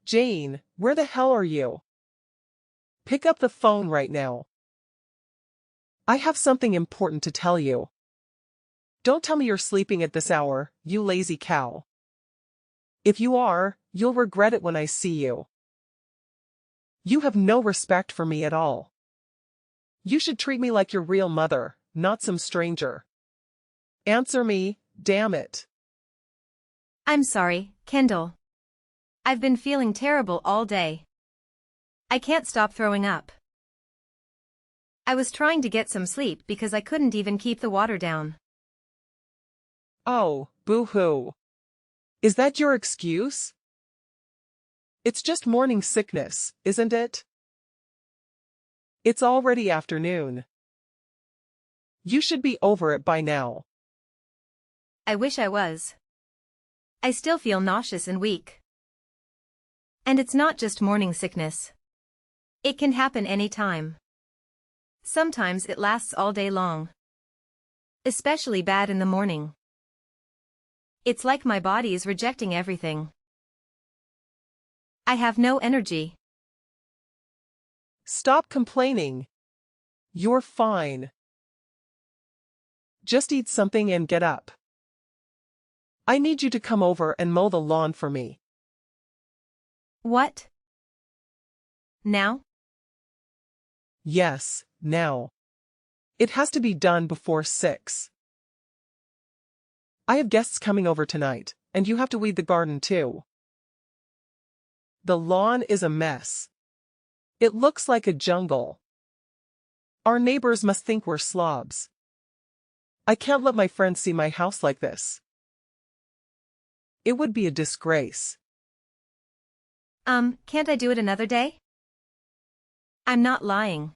Jane, where the hell are you? Pick up the phone right now. I have something important to tell you. Don't tell me you're sleeping at this hour, you lazy cow. If you are, you'll regret it when I see you. You have no respect for me at all. You should treat me like your real mother, not some stranger. Answer me, damn it. I'm sorry, Kendall. I've been feeling terrible all day. I can't stop throwing up. I was trying to get some sleep because I couldn't even keep the water down. Oh, boo-hoo. Is that your excuse? It's just morning sickness, isn't it? It's already afternoon. You should be over it by now. I wish I was. I still feel nauseous and weak. And it's not just morning sickness. It can happen any time. Sometimes it lasts all day long. Especially bad in the morning. It's like my body is rejecting everything. I have no energy. Stop complaining. You're fine. Just eat something and get up. I need you to come over and mow the lawn for me. What? Now? Yes, now. It has to be done before 6. I have guests coming over tonight, and you have to weed the garden too. The lawn is a mess. It looks like a jungle. Our neighbors must think we're slobs. I can't let my friends see my house like this. It would be a disgrace. Can't I do it another day? I'm not lying.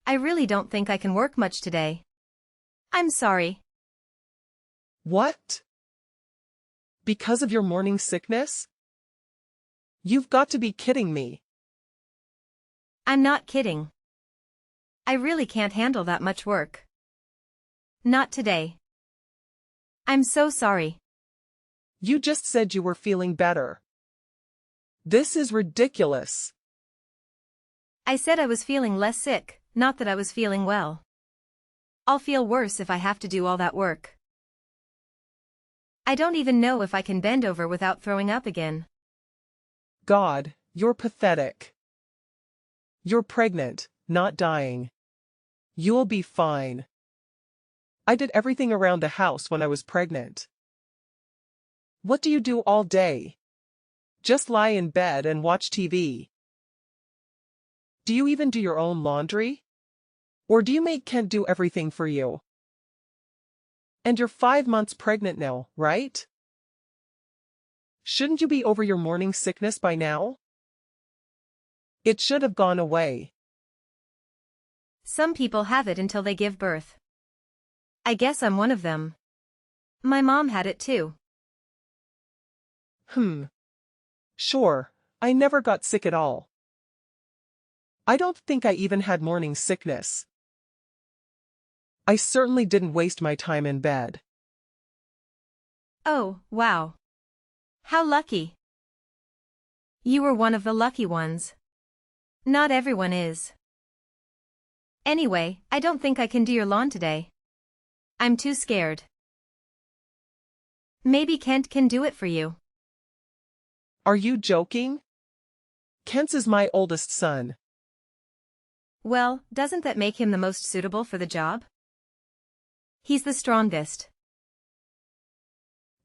I really don't think I can work much today. I'm sorry. What? Because of your morning sickness? You've got to be kidding me. I'm not kidding. I really can't handle that much work. Not today. I'm so sorry. You just said you were feeling better. This is ridiculous. I said I was feeling less sick, not that I was feeling well. I'll feel worse if I have to do all that work. I don't even know if I can bend over without throwing up again. God, you're pathetic. You're pregnant, not dying. You'll be fine. I did everything around the house when I was pregnant. What do you do all day? Just lie in bed and watch TV. Do you even do your own laundry? Or do you make Kent do everything for you? And you're 5 months pregnant now, right? Shouldn't you be over your morning sickness by now? It should have gone away. Some people have it until they give birth. I guess I'm one of them. My mom had it too. Sure, I never got sick at all. I don't think I even had morning sickness. I certainly didn't waste my time in bed. Oh, wow. How lucky. You were one of the lucky ones. Not everyone is. Anyway, I don't think I can do your lawn today. I'm too scared. Maybe Kent can do it for you. Are you joking? Kent is my oldest son. Well, doesn't that make him the most suitable for the job? He's the strongest.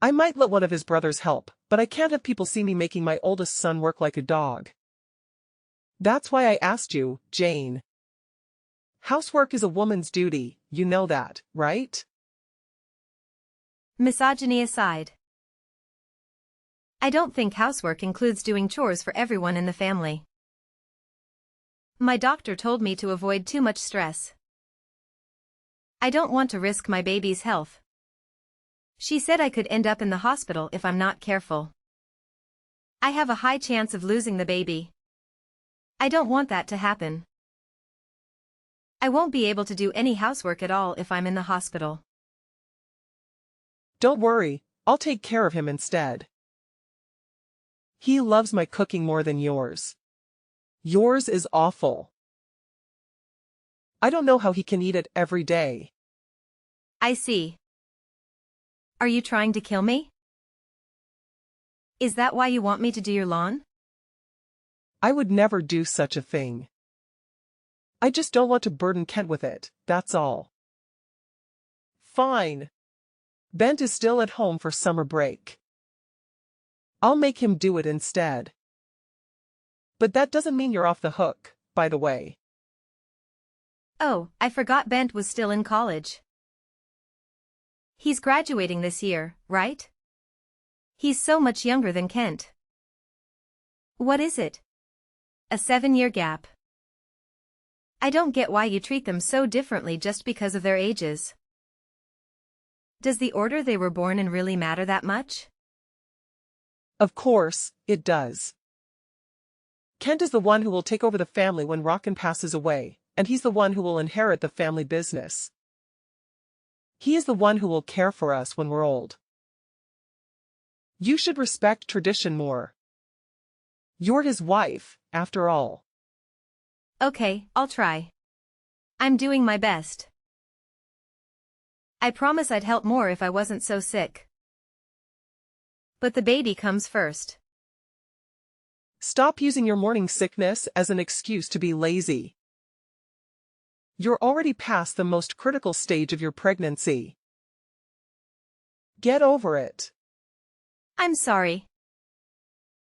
I might let one of his brothers help, but I can't have people see me making my oldest son work like a dog. That's why I asked you, Jane. Housework is a woman's duty, you know that, right? Misogyny aside. I don't think housework includes doing chores for everyone in the family. My doctor told me to avoid too much stress. I don't want to risk my baby's health. She said I could end up in the hospital if I'm not careful. I have a high chance of losing the baby. I don't want that to happen. I won't be able to do any housework at all if I'm in the hospital. Don't worry, I'll take care of him instead. He loves my cooking more than yours. Yours is awful. I don't know how he can eat it every day. I see. Are you trying to kill me? Is that why you want me to do your lawn? I would never do such a thing. I just don't want to burden Kent with it, that's all. Fine. Bent is still at home for summer break. I'll make him do it instead. But that doesn't mean you're off the hook, by the way. Oh, I forgot Bent was still in college. He's graduating this year, right? He's so much younger than Kent. What is it? A 7-year gap. I don't get why you treat them so differently just because of their ages. Does the order they were born in really matter that much? Of course, it does. Kent is the one who will take over the family when Rockin passes away, and he's the one who will inherit the family business. He is the one who will care for us when we're old. You should respect tradition more. You're his wife, after all. Okay, I'll try. I'm doing my best. I promise I'd help more if I wasn't so sick. But the baby comes first. Stop using your morning sickness as an excuse to be lazy. You're already past the most critical stage of your pregnancy. Get over it. I'm sorry.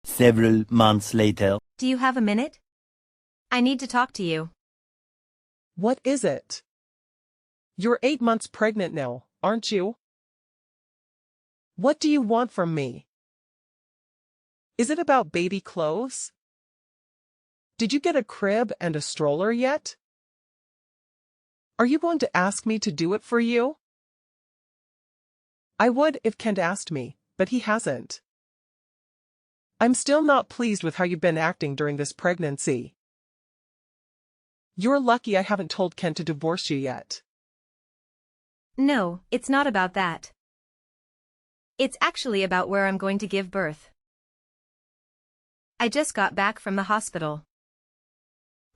Several months later. Do you have a minute? I need to talk to you. What is it? You're 8 months pregnant now, aren't you? What do you want from me? Is it about baby clothes? Did you get a crib and a stroller yet? Are you going to ask me to do it for you? I would if Kent asked me, but he hasn't. I'm still not pleased with how you've been acting during this pregnancy. You're lucky I haven't told Kent to divorce you yet. No, it's not about that. It's actually about where I'm going to give birth. I just got back from the hospital.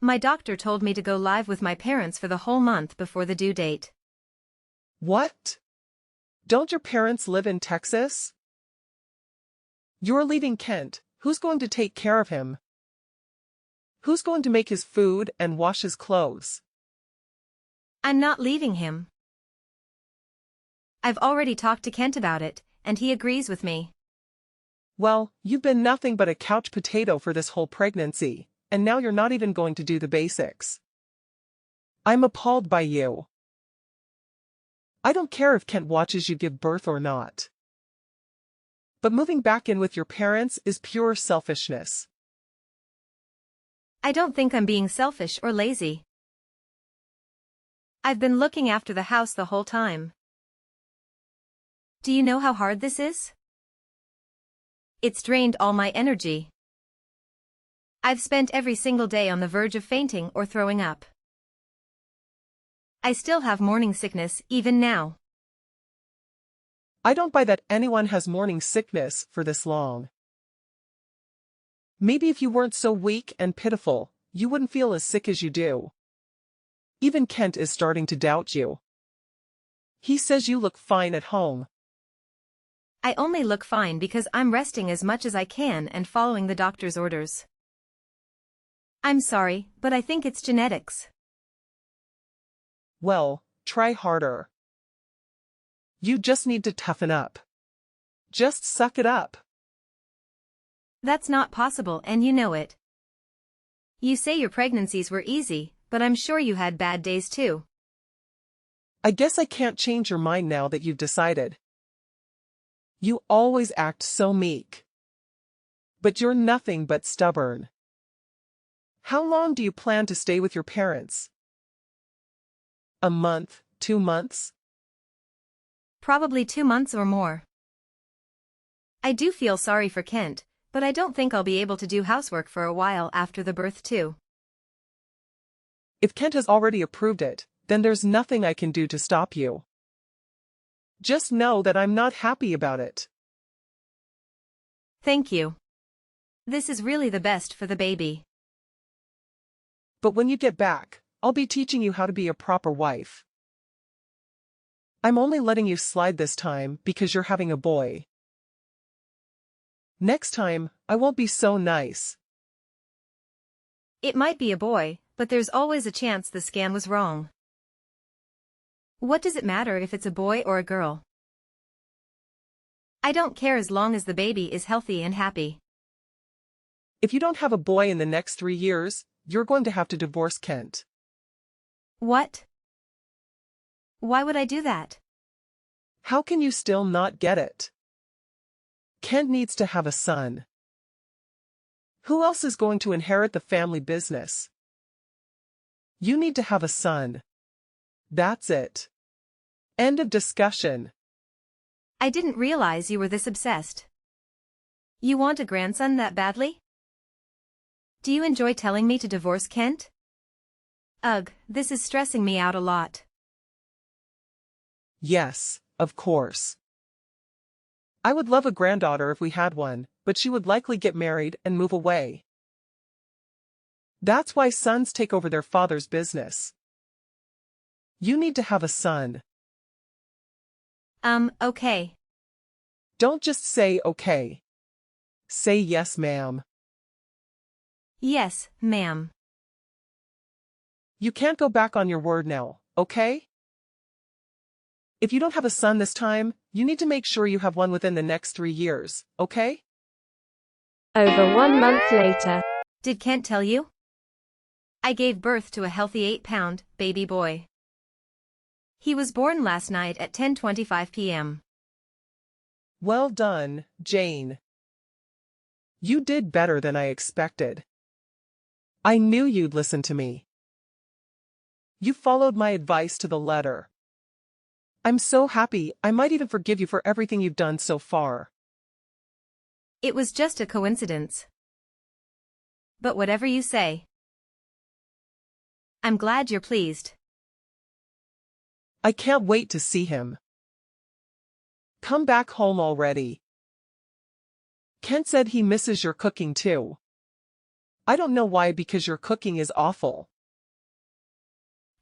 My doctor told me to go live with my parents for the whole month before the due date. What? Don't your parents live in Texas? You're leaving Kent. Who's going to take care of him? Who's going to make his food and wash his clothes? I'm not leaving him. I've already talked to Kent about it, and he agrees with me. Well, you've been nothing but a couch potato for this whole pregnancy, and now you're not even going to do the basics. I'm appalled by you. I don't care if Kent watches you give birth or not. But moving back in with your parents is pure selfishness. I don't think I'm being selfish or lazy. I've been looking after the house the whole time. Do you know how hard this is? It's drained all my energy. I've spent every single day on the verge of fainting or throwing up. I still have morning sickness even now. I don't buy that anyone has morning sickness for this long. Maybe if you weren't so weak and pitiful, you wouldn't feel as sick as you do. Even Kent is starting to doubt you. He says you look fine at home. I only look fine because I'm resting as much as I can and following the doctor's orders. I'm sorry, but I think it's genetics. Well, try harder. You just need to toughen up. Just suck it up. That's not possible and you know it. You say your pregnancies were easy, but I'm sure you had bad days too. I guess I can't change your mind now that you've decided. You always act so meek. But you're nothing but stubborn. How long do you plan to stay with your parents? A month, 2 months? Probably 2 months or more. I do feel sorry for Kent, but I don't think I'll be able to do housework for a while after the birth too. If Kent has already approved it, then there's nothing I can do to stop you. Just know that I'm not happy about it. Thank you. This is really the best for the baby. But when you get back, I'll be teaching you how to be a proper wife. I'm only letting you slide this time because you're having a boy. Next time, I won't be so nice. It might be a boy, but there's always a chance the scan was wrong. What does it matter if it's a boy or a girl? I don't care as long as the baby is healthy and happy. If you don't have a boy in the next 3 years, you're going to have to divorce Kent. What? Why would I do that? How can you still not get it? Kent needs to have a son. Who else is going to inherit the family business? You need to have a son. That's it. End of discussion. I didn't realize you were this obsessed. You want a grandson that badly? Do you enjoy telling me to divorce Kent? Ugh, this is stressing me out a lot. Yes, of course. I would love a granddaughter if we had one, but she would likely get married and move away. That's why sons take over their father's business. You need to have a son. Okay. Don't just say okay. Say yes, ma'am. Yes, ma'am. You can't go back on your word now, okay? If you don't have a son this time, you need to make sure you have one within the next 3 years, okay? Over 1 month later. Did Kent tell you? I gave birth to a healthy 8-pound baby boy. He was born last night at 10:25 p.m. Well done, Jane. You did better than I expected. I knew you'd listen to me. You followed my advice to the letter. I'm so happy, I might even forgive you for everything you've done so far. It was just a coincidence. But whatever you say. I'm glad you're pleased. I can't wait to see him. Come back home already. Kent said he misses your cooking too. I don't know why, because your cooking is awful.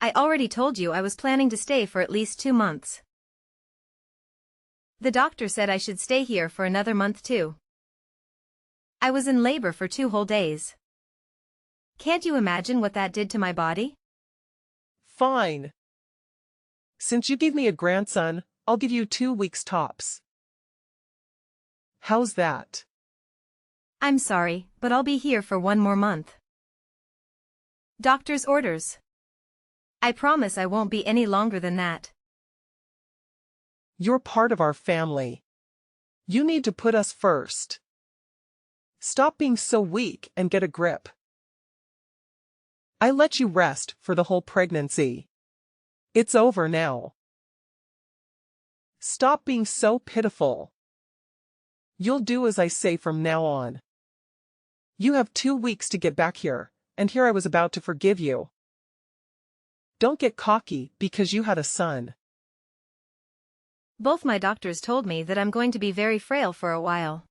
I already told you I was planning to stay for at least 2 months. The doctor said I should stay here for another month too. I was in labor for 2 whole days. Can't you imagine what that did to my body? Fine. Since you gave me a grandson, I'll give you 2 weeks tops. How's that? I'm sorry, but I'll be here for 1 more month. Doctor's orders. I promise I won't be any longer than that. You're part of our family. You need to put us first. Stop being so weak and get a grip. I let you rest for the whole pregnancy. It's over now. Stop being so pitiful. You'll do as I say from now on. You have 2 weeks to get back here, and here I was about to forgive you. Don't get cocky because you had a son. Both my doctors told me that I'm going to be very frail for a while.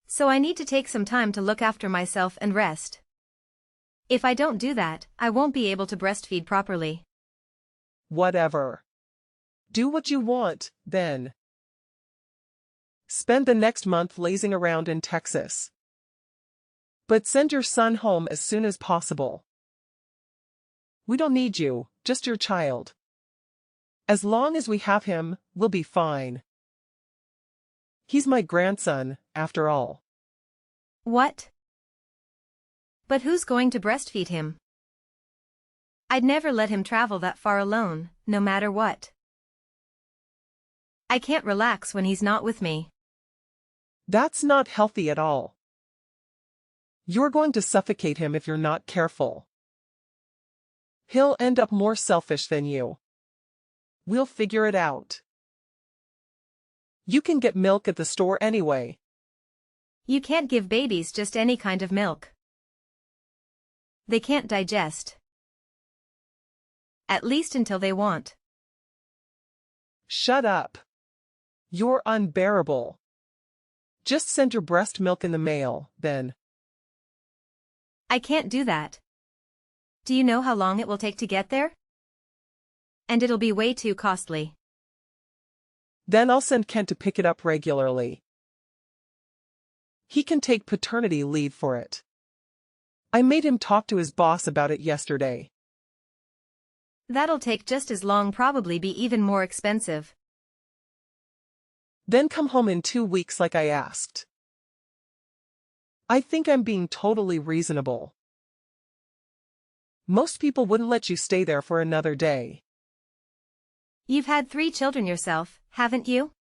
So I need to take some time to look after myself and rest. If I don't do that, I won't be able to breastfeed properly. Whatever. Do what you want, then. Spend the next month lazing around in Texas. But send your son home as soon as possible. We don't need you, just your child. As long as we have him, we'll be fine. He's my grandson, after all. What? But who's going to breastfeed him? I'd never let him travel that far alone, no matter what. I can't relax when he's not with me. That's not healthy at all. You're going to suffocate him if you're not careful. He'll end up more selfish than you. We'll figure it out. You can get milk at the store anyway. You can't give babies just any kind of milk. They can't digest. At least until they want. Shut up. You're unbearable. Just send your breast milk in the mail, then. I can't do that. Do you know how long it will take to get there? And it'll be way too costly. Then I'll send Kent to pick it up regularly. He can take paternity leave for it. I made him talk to his boss about it yesterday. That'll take just as long, probably be even more expensive. Then come home in 2 weeks like I asked. I think I'm being totally reasonable. Most people wouldn't let you stay there for another day. You've had 3 children yourself, haven't you?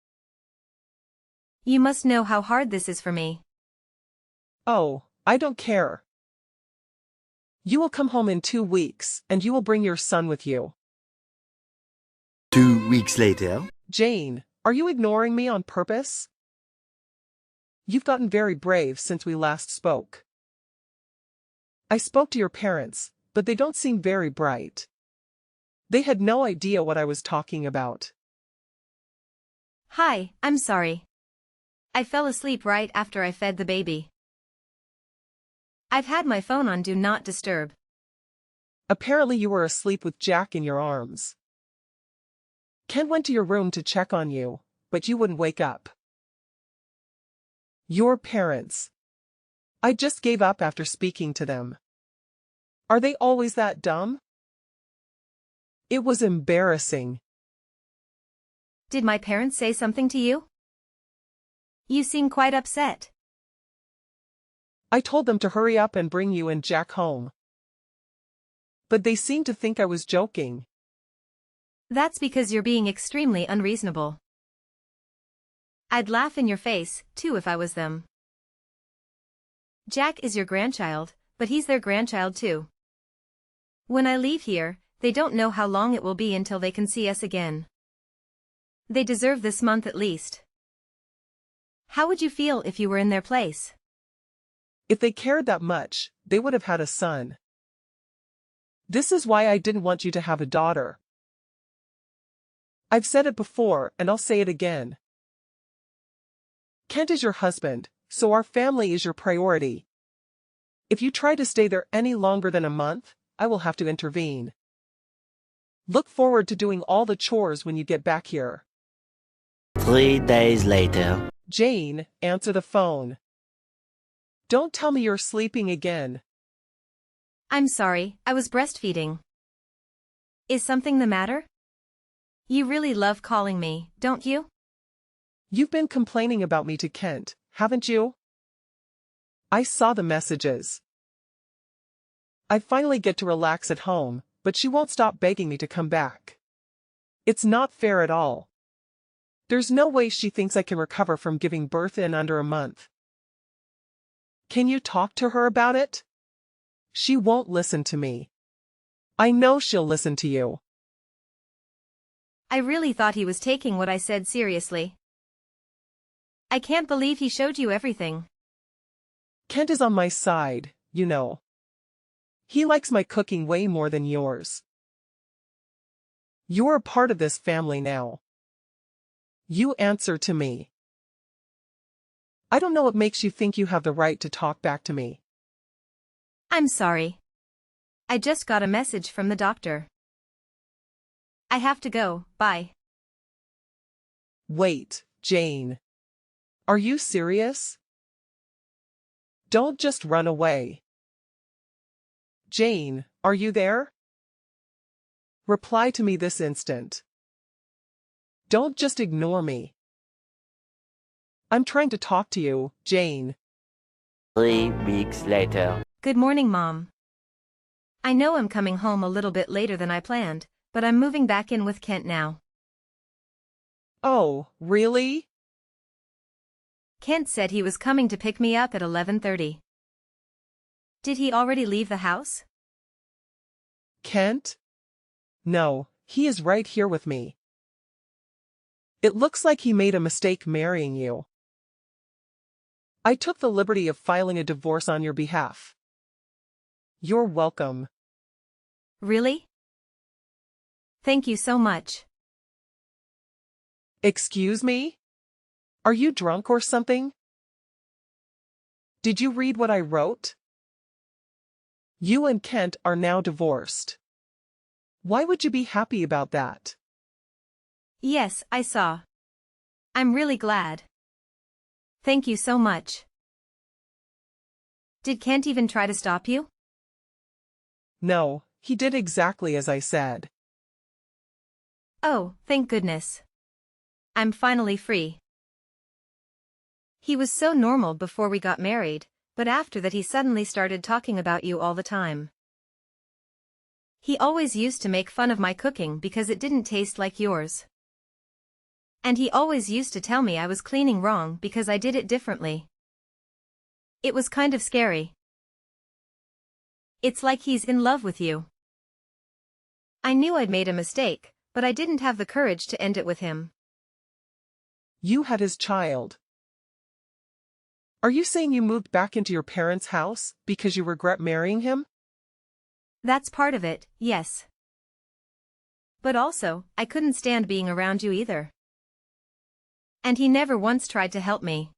You must know how hard this is for me. Oh, I don't care. You will come home in 2 weeks, and you will bring your son with you. 2 weeks later. Jane, are you ignoring me on purpose? You've gotten very brave since we last spoke. I spoke to your parents, but they don't seem very bright. They had no idea what I was talking about. Hi, I'm sorry. I fell asleep right after I fed the baby. I've had my phone on Do Not Disturb. Apparently you were asleep with Jack in your arms. Ken went to your room to check on you, but you wouldn't wake up. Your parents. I just gave up after speaking to them. Are they always that dumb? It was embarrassing. Did my parents say something to you? You seem quite upset. I told them to hurry up and bring you and Jack home. But they seemed to think I was joking. That's because you're being extremely unreasonable. I'd laugh in your face, too, if I was them. Jack is your grandchild, but he's their grandchild too. When I leave here, they don't know how long it will be until they can see us again. They deserve this month at least. How would you feel if you were in their place? If they cared that much, they would have had a son. This is why I didn't want you to have a daughter. I've said it before, and I'll say it again. Kent is your husband, so our family is your priority. If you try to stay there any longer than a month, I will have to intervene. Look forward to doing all the chores when you get back here. 3 days later. Jane, answer the phone. Don't tell me you're sleeping again. I'm sorry, I was breastfeeding. Is something the matter? You really love calling me, don't you? You've been complaining about me to Kent, haven't you? I saw the messages. I finally get to relax at home, but she won't stop begging me to come back. It's not fair at all. There's no way she thinks I can recover from giving birth in under a month. Can you talk to her about it? She won't listen to me. I know she'll listen to you. I really thought he was taking what I said seriously. I can't believe he showed you everything. Kent is on my side, you know. He likes my cooking way more than yours. You're a part of this family now. You answer to me. I don't know what makes you think you have the right to talk back to me. I'm sorry. I just got a message from the doctor. I have to go, bye. Wait, Jane. Are you serious? Don't just run away. Jane, are you there? Reply to me this instant. Don't just ignore me. I'm trying to talk to you, Jane. 3 weeks later. Good morning, Mom. I know I'm coming home a little bit later than I planned, but I'm moving back in with Kent now. Oh, really? Kent said he was coming to pick me up at 11:30. Did he already leave the house? Kent? No, he is right here with me. It looks like he made a mistake marrying you. I took the liberty of filing a divorce on your behalf. You're welcome. Really? Thank you so much. Excuse me? Are you drunk or something? Did you read what I wrote? You and Kent are now divorced. Why would you be happy about that? Yes, I saw. I'm really glad. Thank you so much. Did Kent even try to stop you? No, he did exactly as I said. Oh, thank goodness. I'm finally free. He was so normal before we got married, but after that he suddenly started talking about you all the time. He always used to make fun of my cooking because it didn't taste like yours. And he always used to tell me I was cleaning wrong because I did it differently. It was kind of scary. It's like he's in love with you. I knew I'd made a mistake, but I didn't have the courage to end it with him. You had his child. Are you saying you moved back into your parents' house because you regret marrying him? That's part of it, yes. But also, I couldn't stand being around you either. And he never once tried to help me.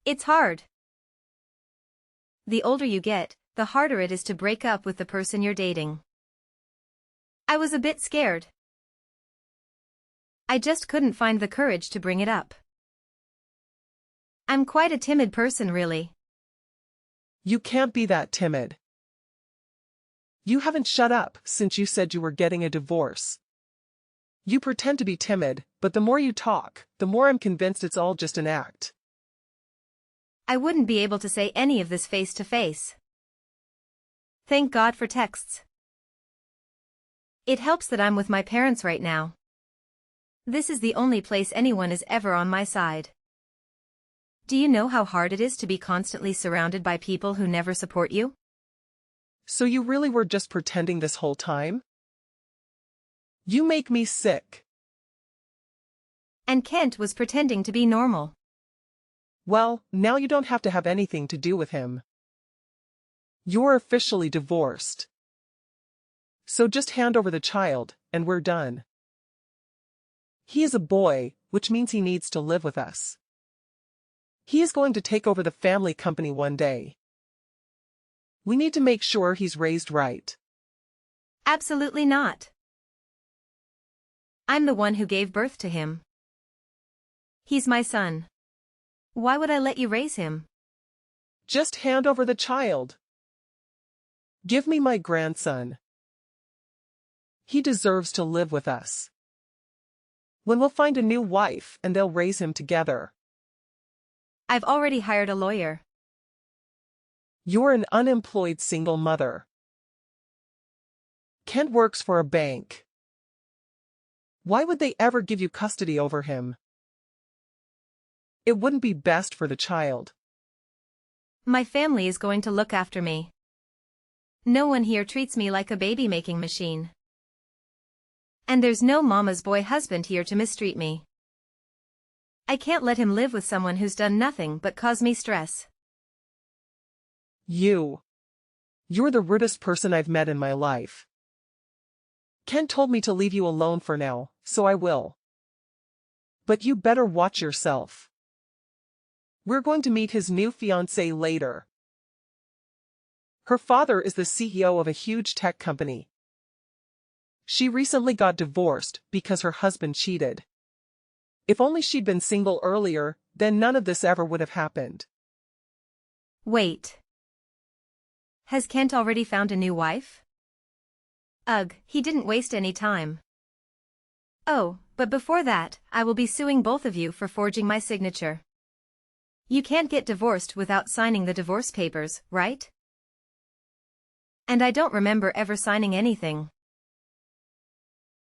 It's hard. The older you get, the harder it is to break up with the person you're dating. I was a bit scared. I just couldn't find the courage to bring it up. I'm quite a timid person, really. You can't be that timid. You haven't shut up since you said you were getting a divorce. You pretend to be timid, but the more you talk, the more I'm convinced it's all just an act. I wouldn't be able to say any of this face to face. Thank God for texts. It helps that I'm with my parents right now. This is the only place anyone is ever on my side. Do you know how hard it is to be constantly surrounded by people who never support you? So you really were just pretending this whole time? You make me sick. And Kent was pretending to be normal. Well, now you don't have to have anything to do with him. You're officially divorced. So just hand over the child, and we're done. He is a boy, which means he needs to live with us. He is going to take over the family company one day. We need to make sure he's raised right. Absolutely not. I'm the one who gave birth to him. He's my son. Why would I let you raise him? Just hand over the child. Give me my grandson. He deserves to live with us. When we'll find a new wife and they'll raise him together. I've already hired a lawyer. You're an unemployed single mother. Kent works for a bank. Why would they ever give you custody over him? It wouldn't be best for the child. My family is going to look after me. No one here treats me like a baby-making machine. And there's no mama's boy husband here to mistreat me. I can't let him live with someone who's done nothing but cause me stress. You're the rudest person I've met in my life. Ken told me to leave you alone for now, so I will. But you better watch yourself. We're going to meet his new fiancée later. Her father is the CEO of a huge tech company. She recently got divorced because her husband cheated. If only she'd been single earlier, then none of this ever would have happened. Wait. Has Kent already found a new wife? Ugh, he didn't waste any time. Oh, but before that, I will be suing both of you for forging my signature. You can't get divorced without signing the divorce papers, right? And I don't remember ever signing anything.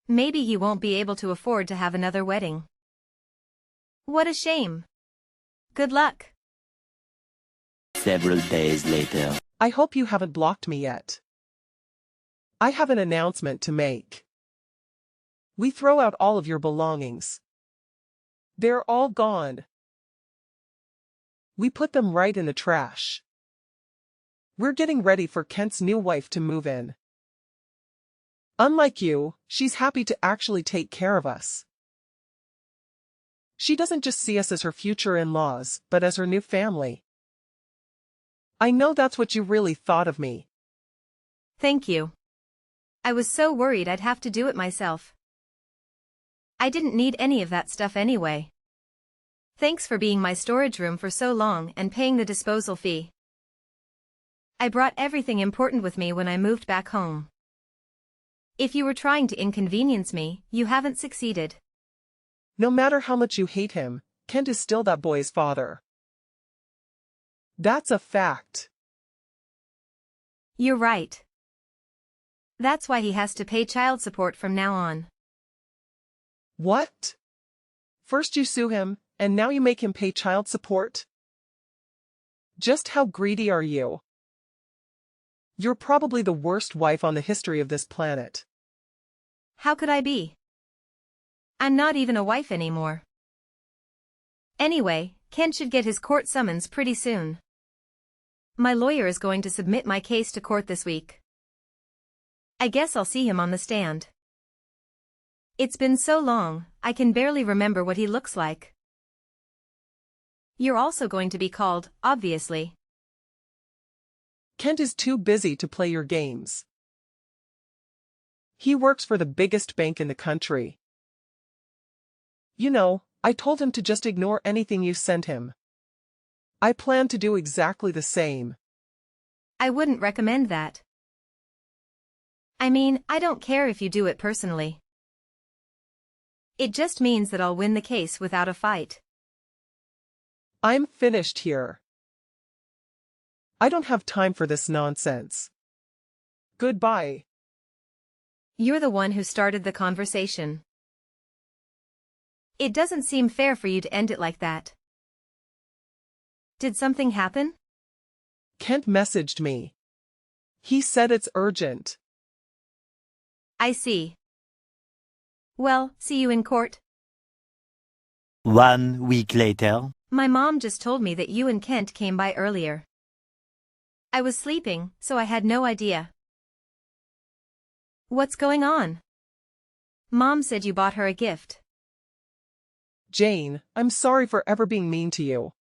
Maybe he won't be able to afford to have another wedding. What a shame. Good luck. Several days later. I hope you haven't blocked me yet. I have an announcement to make. We throw out all of your belongings. They're all gone. We put them right in the trash. We're getting ready for Kent's new wife to move in. Unlike you, she's happy to actually take care of us. She doesn't just see us as her future in-laws, but as her new family. I know that's what you really thought of me. Thank you. I was so worried I'd have to do it myself. I didn't need any of that stuff anyway. Thanks for being my storage room for so long and paying the disposal fee. I brought everything important with me when I moved back home. If you were trying to inconvenience me, you haven't succeeded. No matter how much you hate him, Kent is still that boy's father. That's a fact. You're right. That's why he has to pay child support from now on. What? First you sue him, and now you make him pay child support? Just how greedy are you? You're probably the worst wife on the history of this planet. How could I be? I'm not even a wife anymore. Anyway, Kent should get his court summons pretty soon. My lawyer is going to submit my case to court this week. I guess I'll see him on the stand. It's been so long, I can barely remember what he looks like. You're also going to be called, obviously. Kent is too busy to play your games. He works for the biggest bank in the country. You know, I told him to just ignore anything you sent him. I plan to do exactly the same. I wouldn't recommend that. I mean, I don't care if you do it personally. It just means that I'll win the case without a fight. I'm finished here. I don't have time for this nonsense. Goodbye. You're the one who started the conversation. It doesn't seem fair for you to end it like that. Did something happen? Kent messaged me. He said it's urgent. I see. Well, see you in court. 1 week later. My mom just told me that you and Kent came by earlier. I was sleeping, so I had no idea. What's going on? Mom said you bought her a gift. Jane, I'm sorry for ever being mean to you.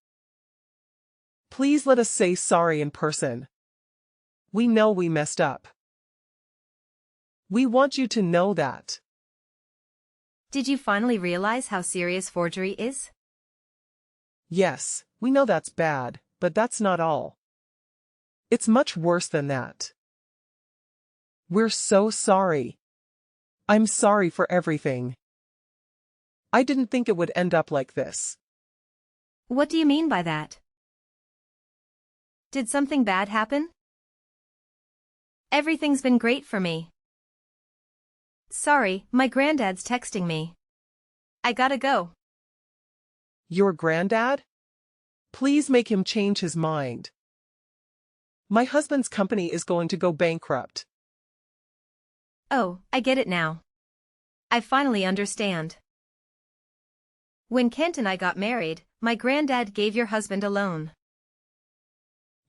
Please let us say sorry in person. We know we messed up. We want you to know that. Did you finally realize how serious forgery is? Yes, we know that's bad, but that's not all. It's much worse than that. We're so sorry. I'm sorry for everything. I didn't think it would end up like this. What do you mean by that? Did something bad happen? Everything's been great for me. Sorry, my granddad's texting me. I gotta go. Your granddad? Please make him change his mind. My husband's company is going to go bankrupt. Oh, I get it now. I finally understand. When Kent and I got married, my granddad gave your husband a loan.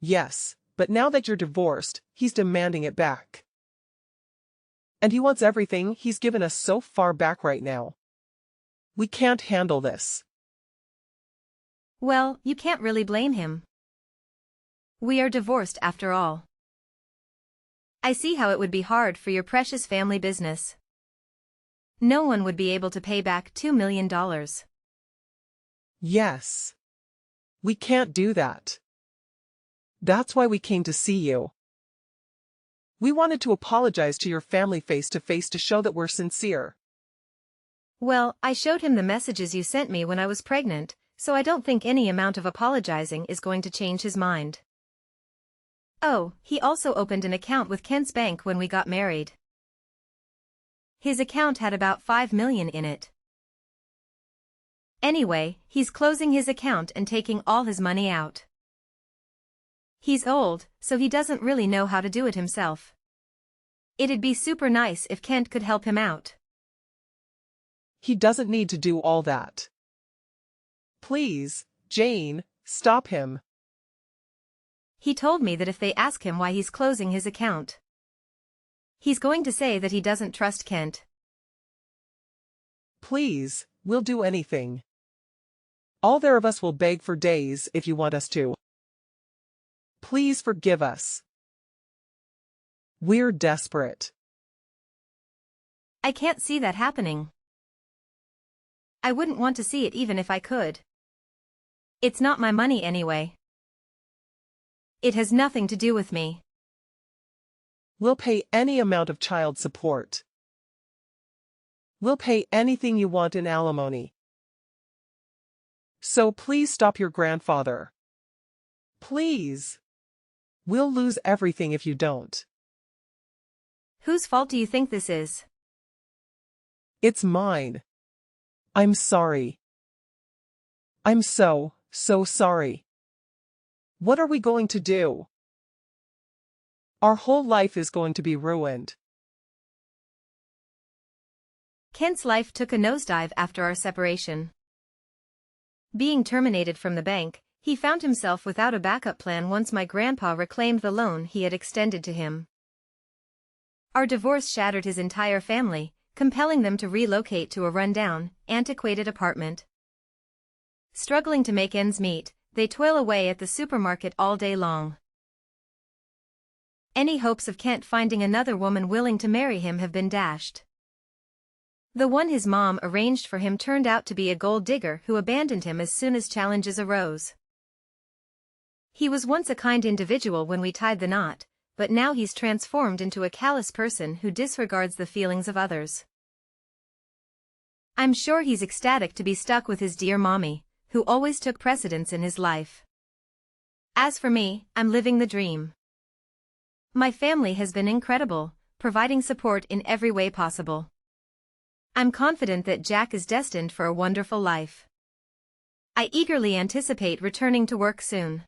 Yes, but now that you're divorced, he's demanding it back. And he wants everything he's given us so far back right now. We can't handle this. Well, you can't really blame him. We are divorced after all. I see how it would be hard for your precious family business. No one would be able to pay back $2 million. Yes. We can't do that. That's why we came to see you. We wanted to apologize to your family face to face to show that we're sincere. Well, I showed him the messages you sent me when I was pregnant, so I don't think any amount of apologizing is going to change his mind. Oh, he also opened an account with Kent's bank when we got married. His account had about $5 million in it. Anyway, he's closing his account and taking all his money out. He's old, so he doesn't really know how to do it himself. It'd be super nice if Kent could help him out. He doesn't need to do all that. Please, Jane, stop him. He told me that if they ask him why he's closing his account, he's going to say that he doesn't trust Kent. Please, we'll do anything. All there of us will beg for days if you want us to. Please forgive us. We're desperate. I can't see that happening. I wouldn't want to see it even if I could. It's not my money anyway. It has nothing to do with me. We'll pay any amount of child support. We'll pay anything you want in alimony. So please stop your grandfather. Please. We'll lose everything if you don't. Whose fault do you think this is? It's mine. I'm sorry. I'm so sorry. What are we going to do? Our whole life is going to be ruined. Kent's life took a nosedive after our separation. Being terminated from the bank, he found himself without a backup plan once my grandpa reclaimed the loan he had extended to him. Our divorce shattered his entire family, compelling them to relocate to a rundown, antiquated apartment. Struggling to make ends meet, they toil away at the supermarket all day long. Any hopes of Kent finding another woman willing to marry him have been dashed. The one his mom arranged for him turned out to be a gold digger who abandoned him as soon as challenges arose. He was once a kind individual when we tied the knot, but now he's transformed into a callous person who disregards the feelings of others. I'm sure he's ecstatic to be stuck with his dear mommy, who always took precedence in his life. As for me, I'm living the dream. My family has been incredible, providing support in every way possible. I'm confident that Jack is destined for a wonderful life. I eagerly anticipate returning to work soon.